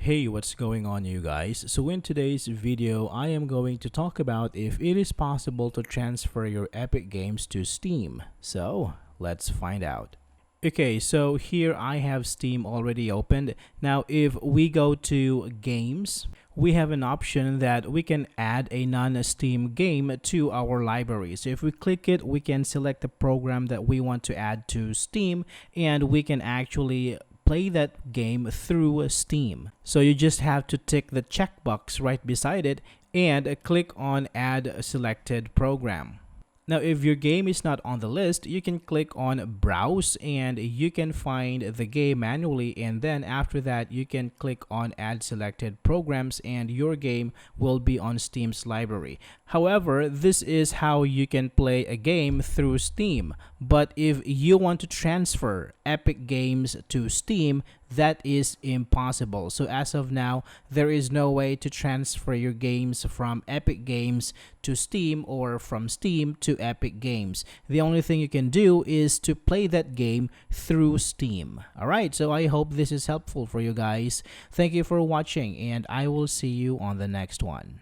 Hey, what's going on, you guys? So in today's video, I am going to talk about if it is possible to transfer your Epic Games to Steam. So let's find out. Okay, so here I have Steam already opened. Now, if we go to Games, we have an option that we can add a non-Steam game to our library. So if we click it, we can select the program that we want to add to Steam, and we can actually play that game through Steam. So you just have to tick the checkbox right beside it and click on Add Selected Program. Now, if your game is not on the list, you can click on Browse and you can find the game manually, and then after that you can click on Add Selected Programs and your game will be on Steam's library. However, this is how you can play a game through Steam, but if you want to transfer Epic Games to Steam, that is impossible. So as of now, there is no way to transfer your games from Epic Games to Steam or from Steam to Epic Games. The only thing you can do is to play that game through Steam. Alright, so I hope this is helpful for you guys. Thank you for watching, and I will see you on the next one.